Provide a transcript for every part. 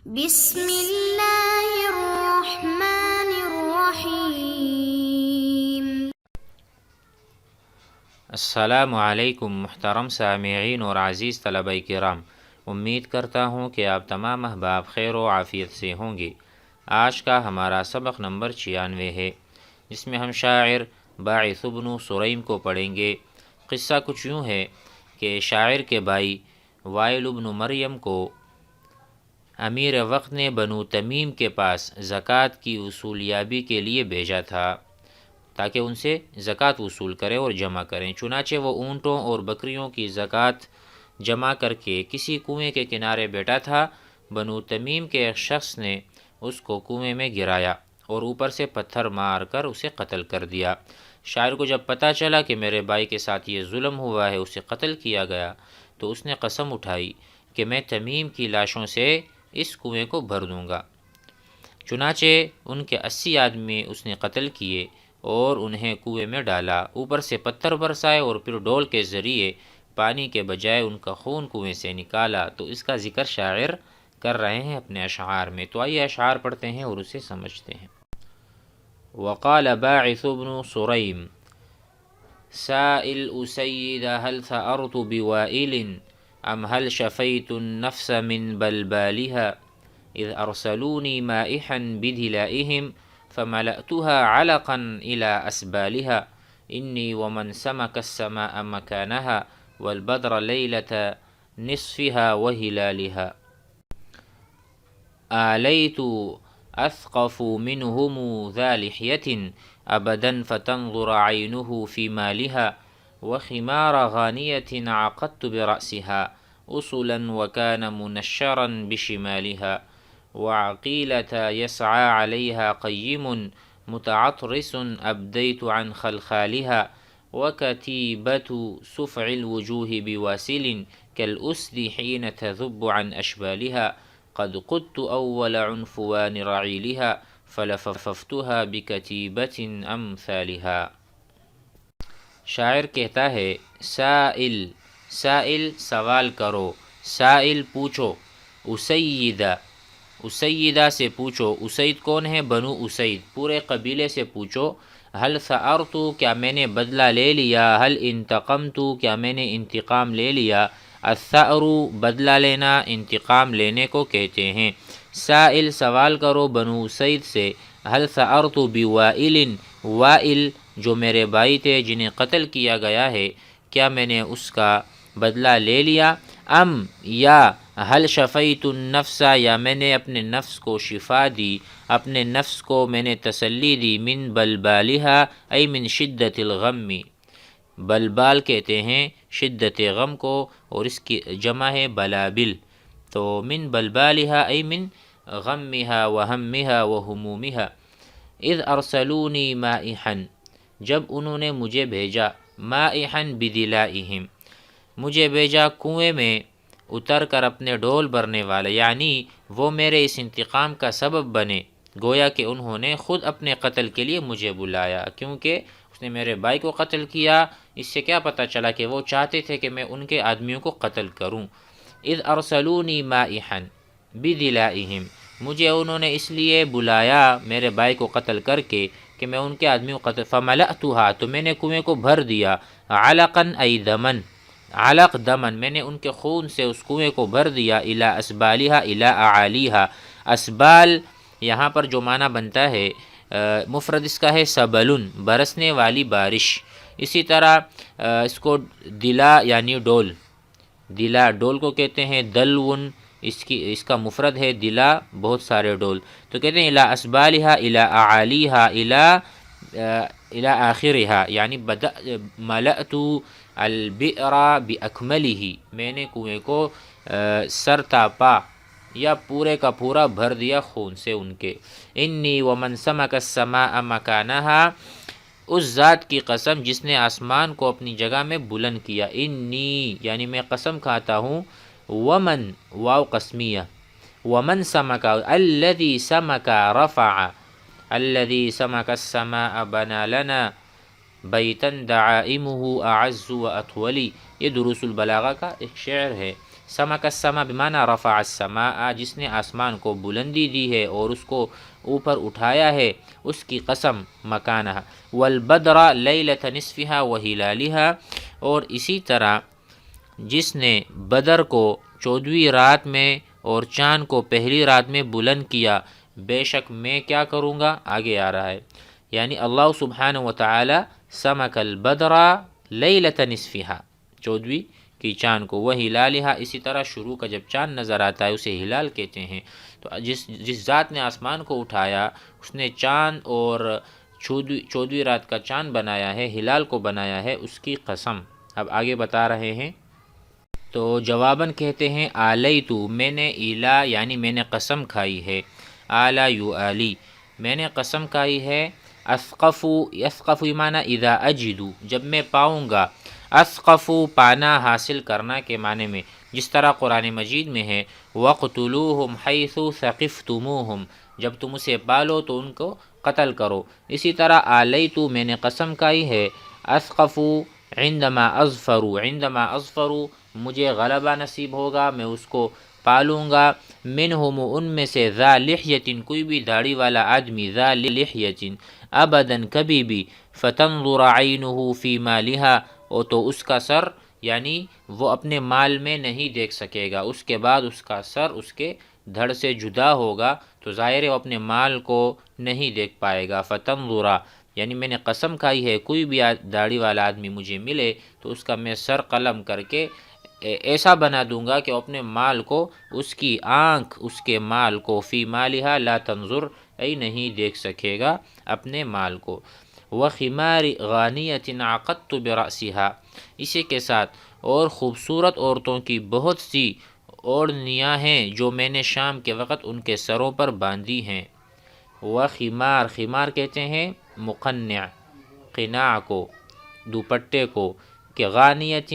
بسم اللہ الرحمن الرحیم۔ السلام علیکم محترم سامعین اور عزیز طلبہ کرام، امید کرتا ہوں کہ آپ تمام احباب خیر و عافیت سے ہوں گے۔ آج کا ہمارا سبق نمبر 96 ہے، جس میں ہم شاعر باعث بن سریم کو پڑھیں گے۔ قصہ کچھ یوں ہے کہ شاعر کے بھائی وائل بن مریم کو امیر وقت نے بنو تمیم کے پاس زکوٰۃ کی وصولیابی کے لیے بھیجا تھا تاکہ ان سے زکوٰۃ وصول کرے اور جمع کریں۔ چنانچہ وہ اونٹوں اور بکریوں کی زکوٰۃ جمع کر کے کسی کنویں کے کنارے بیٹھا تھا۔ بنو تمیم کے ایک شخص نے اس کو کنویں میں گرایا اور اوپر سے پتھر مار کر اسے قتل کر دیا۔ شاعر کو جب پتہ چلا کہ میرے بھائی کے ساتھ یہ ظلم ہوا ہے، اسے قتل کیا گیا، تو اس نے قسم اٹھائی کہ میں تمیم کی لاشوں سے اس کنویں کو بھر دوں گا۔ چنانچہ ان کے 80 آدمی اس نے قتل کیے اور انہیں کنویں میں ڈالا، اوپر سے پتھر برسائے اور پھر ڈول کے ذریعے پانی کے بجائے ان کا خون کنویں سے نکالا۔ تو اس کا ذکر شاعر کر رہے ہیں اپنے اشعار میں۔ تو آئیے اشعار پڑھتے ہیں اور اسے سمجھتے ہیں۔ وقال باعث بن سریم سائل اسید هل ثأرت بوائل ام هل شفیت النفس من بلبالها اذ ارسلوني مائحا بدلائهم فملأتها علقا الى اسبالها انی ومن سمك السماء مكانها والبدر ليلة نصفها وهلالها آلیت اثقف منهم ذا لحية ابدا فتنظر عينه في مالها وخمار غانية عقدت برأسها أصلا وكان منشرا بشمالها وعقيلة يسعى عليها قيم متعطرس أبديت عن خلخالها وكتيبة سفع الوجوه بواسل كالأسد حين تذب عن أشبالها قد قدت أول عنفوان رعيلها فلففتها بكتيبة أمثالها۔ شاعر کہتا ہے سائل سوال کرو، سائل پوچھو، اسیدہ سے پوچھو۔ اسید کون ہے؟ بنو اسید، پورے قبیلے سے پوچھو۔ حل ثأرت کیا میں نے بدلہ لے لیا، حل انتقمت کیا میں نے انتقام لے لیا۔ الثأر بدلہ لینا، انتقام لینے کو کہتے ہیں۔ سائل سوال کرو بنو اسید سے، حل ثأرت بوائل، وائل جو میرے بھائی تھے جنہیں قتل کیا گیا ہے، کیا میں نے اس کا بدلہ لے لیا؟ ام یا حل شفیت النفس، یا میں نے اپنے نفس کو شفا دی، اپنے نفس کو میں نے تسلی دی، من بلبالها ای من شدت الغم، بلبال کہتے ہیں شدت غم کو اور اس کی جمع ہے بلابل، تو من بلبالها ای من غمها وہمها وہمومها۔ اذ ارسلونی مائحا، جب انہوں نے مجھے بھیجا، مائحا بدلائهم، مجھے بھیجا کنویں میں اتر کر اپنے ڈول بھرنے والے، یعنی وہ میرے اس انتقام کا سبب بنے، گویا کہ انہوں نے خود اپنے قتل کے لیے مجھے بلایا، کیونکہ اس نے میرے بھائی کو قتل کیا۔ اس سے کیا پتہ چلا کہ وہ چاہتے تھے کہ میں ان کے آدمیوں کو قتل کروں۔ اذ ارسلونی مائحا بدلائهم، مجھے انہوں نے اس لیے بلایا میرے بھائی کو قتل کر کے کہ میں ان کے آدمیوں کو قتل، فملأتها، تو میں نے کنویں کو بھر دیا، علقا ای دمن، علق دمن، میں نے ان کے خون سے اس کنویں کو بھر دیا، الی اسبالها الی اعالیها، اسبال یہاں پر جو معنی بنتا ہے مفرد اس کا ہے سبلن، برسنے والی بارش۔ اسی طرح اس کو دلا یعنی ڈول، دلا ڈول کو کہتے ہیں، دلون اس کا مفرد ہے، دلا بہت سارے ڈول، تو کہتے ہیں الی اسبالها الی اعالیها الی آخرها، یعنی ملأت البئر باکملہ، میں نے کنویں کو سر تا پا یا پورے کا پورا بھر دیا خون سے ان کے۔ انی ومن سمک السماء مکانها، اس ذات کی قسم جس نے آسمان کو اپنی جگہ میں بلند کیا، انی یعنی میں قسم کھاتا ہوں، ومن واو قسمیہ، ومن سمک الذی سمک رفع، الذی سمک السماء بنا لنا بیتن دعائمه اعز و اطولی، یہ دروس البلاغہ کا ایک شعر ہے۔ سمک السما بمانا رفع السماء، جس نے آسمان کو بلندی دی ہے اور اس کو اوپر اٹھایا ہے، اس کی قسم مکانہ، والبدر لیلۃ نصفها وہلالها، اور اسی طرح جس نے بدر کو 14ویں رات میں اور چاند کو پہلی رات میں بلند کیا، بے شک میں کیا کروں گا، آگے آ رہا ہے، یعنی اللہ سبحانہ و تعالی سمک البدر لیلۃ نصفها، 14ویں کی چاند کو، وہ ہلالہا، اسی طرح شروع کا جب چاند نظر آتا ہے اسے ہلال کہتے ہیں۔ تو جس ذات نے آسمان کو اٹھایا، اس نے چاند اور 14ویں رات کا چاند بنایا ہے، ہلال کو بنایا ہے، اس کی قسم۔ اب آگے بتا رہے ہیں، تو جواباً کہتے ہیں آلیتو، میں نے الا یعنی میں نے قسم کھائی ہے، آلا یو آلی، میں نے قسم کھائی ہے، اسقفو، اسقفو معنی اذا اجدو، جب میں پاؤں گا، اسقفو پانا حاصل کرنا کے معنی میں، جس طرح قرآن مجید میں ہے وَقْتُلُوهُمْ حَيْثُ ثَقِفْتُمُوهُمْ، جب تم اسے پالو تو ان کو قتل کرو۔ اسی طرح آلیتو، میں نے قسم کھائی ہے، اسقفو عندما اظفرو، عندما اظفرو، مجھے غلبہ نصیب ہوگا، میں اس کو پالوں گا، منہم، ان میں سے، ذا لحیۃ، کوئی بھی داڑھی والا آدمی، ذا لحیۃ، ابداً کبھی بھی، فتنظر عینہ فی مالہا، اور تو اس کا سر یعنی وہ اپنے مال میں نہیں دیکھ سکے گا، اس کے بعد اس کا سر اس کے دھڑ سے جدا ہوگا، تو ظاہر ہے وہ اپنے مال کو نہیں دیکھ پائے گا۔ فتنظر یعنی میں نے قسم کھائی ہے، کوئی بھی داڑھی والا آدمی مجھے ملے تو اس کا میں سر قلم کر کے ایسا بنا دوں گا کہ اپنے مال کو، اس کی آنکھ اس کے مال کو، فی مالہا لا تنظر، ای نہیں دیکھ سکے گا اپنے مال کو۔ وخمار غانیۃ عقدت برأسها، اسی کے ساتھ اور خوبصورت عورتوں کی بہت سی اوڑھنیاں ہیں جو میں نے شام کے وقت ان کے سروں پر باندھی ہیں۔ وخمار، خمار کہتے ہیں مقنع، قناع کو، دوپٹے کو، کہ غانیۃ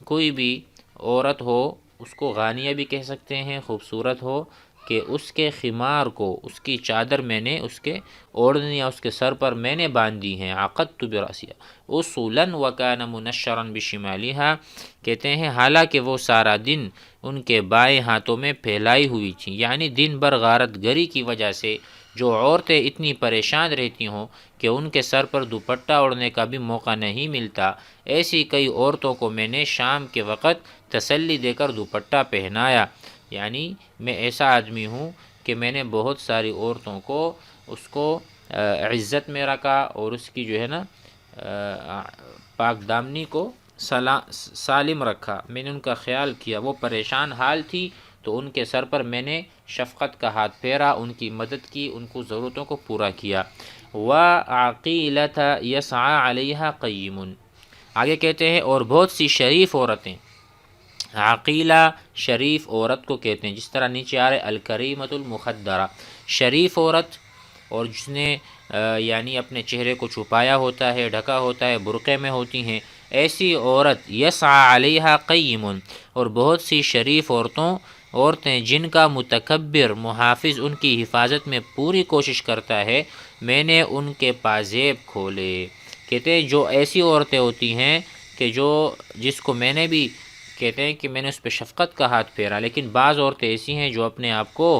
کوئی بھی عورت ہو اس کو غانیہ بھی کہہ سکتے ہیں، خوبصورت ہو، کہ اس کے خمار کو، اس کی چادر میں نے، اس کے اوڑھنیاں اس کے سر پر میں نے باندھی ہیں، عقدت برأسها اصولا وکان منشرا بشمالها، کہتے ہیں حالانکہ وہ سارا دن ان کے بائیں ہاتھوں میں پھیلائی ہوئی تھیں، یعنی دن بھر غارت گری کی وجہ سے جو عورتیں اتنی پریشان رہتی ہوں کہ ان کے سر پر دوپٹہ اوڑھنے کا بھی موقع نہیں ملتا، ایسی کئی عورتوں کو میں نے شام کے وقت تسلی دے کر دوپٹہ پہنایا، یعنی میں ایسا آدمی ہوں کہ میں نے بہت ساری عورتوں کو، اس کو عزت میں رکھا اور اس کی جو ہے نا پاک دامنی کو سالم رکھا، میں نے ان کا خیال کیا، وہ پریشان حال تھی تو ان کے سر پر میں نے شفقت کا ہاتھ پھیرا، ان کی مدد کی، ان کو ضرورتوں کو پورا کیا۔ وَعَقِيلَةَ يَسْعَى عَلَيْهَا قَيِّمٌ، آگے کہتے ہیں اور بہت سی شریف عورتیں، عقیلہ شریف عورت کو کہتے ہیں، جس طرح نیچے آ رہے الکریمۃ المخدرہ، شریف عورت، اور جس نے یعنی اپنے چہرے کو چھپایا ہوتا ہے، ڈھکا ہوتا ہے، برقعے میں ہوتی ہیں، ایسی عورت، یسعى علیہا قیم، اور بہت سی شریف عورتیں جن کا متکبر محافظ ان کی حفاظت میں پوری کوشش کرتا ہے، میں نے ان کے پازیب کھولے۔ کہتے ہیں جو ایسی عورتیں ہوتی ہیں کہ جس کو میں نے بھی، کہتے ہیں کہ میں نے اس پہ شفقت کا ہاتھ پھیرا، لیکن بعض عورتیں ایسی ہیں جو اپنے آپ کو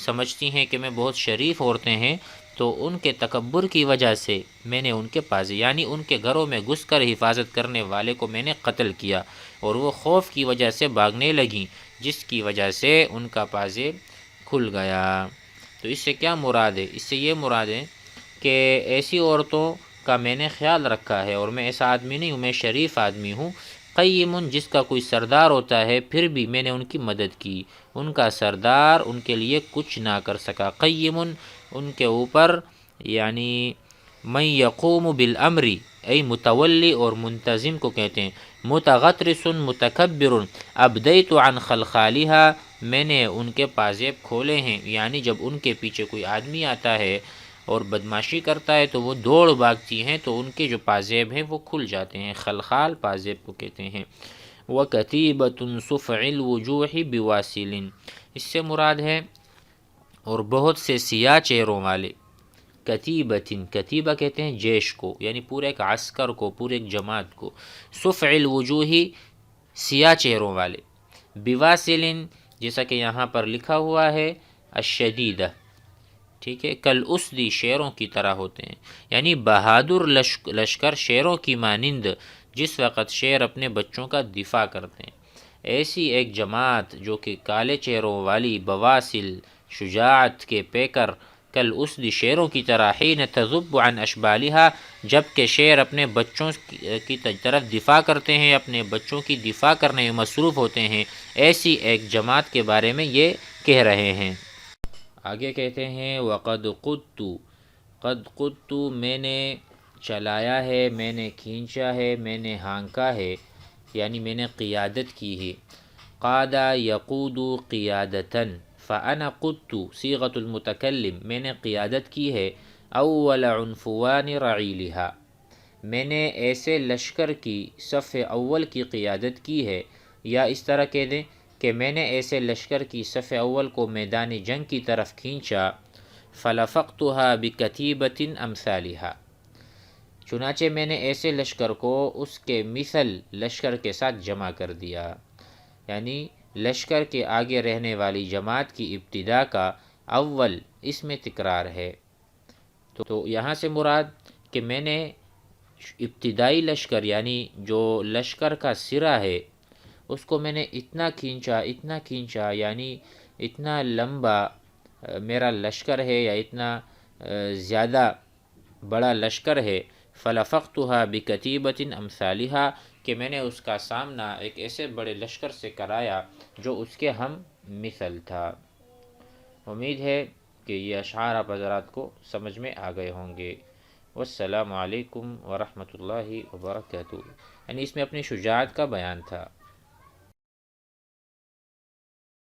سمجھتی ہیں کہ میں بہت شریف عورتیں ہیں، تو ان کے تکبر کی وجہ سے میں نے ان کے پاس، یعنی ان کے گھروں میں گھس کر حفاظت کرنے والے کو میں نے قتل کیا، اور وہ خوف کی وجہ سے بھاگنے لگیں، جس کی وجہ سے ان کا پازیب کھل گیا۔ تو اس سے کیا مراد ہے؟ اس سے یہ مراد ہے کہ ایسی عورتوں کا میں نے خیال رکھا ہے، اور میں ایسا آدمی نہیں ہوں، میں شریف آدمی ہوں۔ قیم، جس کا کوئی سردار ہوتا ہے پھر بھی میں نے ان کی مدد کی، ان کا سردار ان کے لیے کچھ نہ کر سکا۔ قیم، ان کے اوپر یعنی من یقوم بالامر، ای متولی اور منتظم کو کہتے ہیں۔ متغطرس متکبر، ابدیت عن خلخالها، میں نے ان کے پازیب کھولے ہیں، یعنی جب ان کے پیچھے کوئی آدمی آتا ہے اور بدماشی کرتا ہے تو وہ دوڑ بھاگتی ہیں، تو ان کے جو پازیب ہیں وہ کھل جاتے ہیں، خلخال پازیب کو کہتے ہیں۔ وَكَتِيبَةٌ صُفْعِ الْوُجُوحِ بِوَاسِلٍ، اس سے مراد ہے اور بہت سے سیاہ چہروں والے۔ کتیبتن، کتیبہ کہتے ہیں جیش کو، یعنی پورے ایک عسکر کو، پورے ایک جماعت کو۔ صفع الوجوہ، سیاہ چہروں والے۔ بواسلن جیسا کہ یہاں پر لکھا ہوا ہے الشدیدہ، ٹھیک ہے، کل اسدی شیروں کی طرح ہوتے ہیں، یعنی بہادر لشکر شیروں کی مانند جس وقت شیر اپنے بچوں کا دفاع کرتے ہیں، ایسی ایک جماعت جو کہ کالے چہروں والی بواسل شجاعت کے پیکر کل اسدی شیروں کی طرح حین تذب عن اشبالہا جب کہ شیر اپنے بچوں کی طرف دفاع کرتے ہیں، اپنے بچوں کی دفاع کرنے میں مصروف ہوتے ہیں، ایسی ایک جماعت کے بارے میں یہ کہہ رہے ہیں۔ آگے کہتے ہیں وقد قدت میں نے چلایا ہے، میں نے کھینچا ہے، میں نے ہانکا ہے، یعنی میں نے قیادت کی ہے۔ قاد یقود قیادتاً فانا قدت صیغۃ المتکلم، میں نے قیادت کی ہے اول عنفوان رعیلہا، میں نے ایسے لشکر کی صف اول کی قیادت کی ہے، یا اس طرح کہہ دیں کہ میں نے ایسے لشکر کی صف اول کو میدان جنگ کی طرف کھینچا، فلفقتها بکتیبۃ امثالہا، چنانچہ میں نے ایسے لشکر کو اس کے مثل لشکر کے ساتھ جمع کر دیا، یعنی لشکر کے آگے رہنے والی جماعت کی ابتدا کا اول اس میں تکرار ہے۔ تو یہاں سے مراد کہ میں نے ابتدائی لشکر یعنی جو لشکر کا سرا ہے اس کو میں نے اتنا کھینچا یعنی اتنا لمبا میرا لشکر ہے یا اتنا زیادہ بڑا لشکر ہے، فلفقتها بکتیبۃ امثالہا، کہ میں نے اس کا سامنا ایک ایسے بڑے لشکر سے کرایا جو اس کے ہم مثل تھا۔ امید ہے کہ یہ اشعار آپ حضرات کو سمجھ میں آ گئے ہوں گے۔ والسلام علیکم ورحمۃ اللہ وبرکاتہ، یعنی اس میں اپنی شجاعت کا بیان تھا۔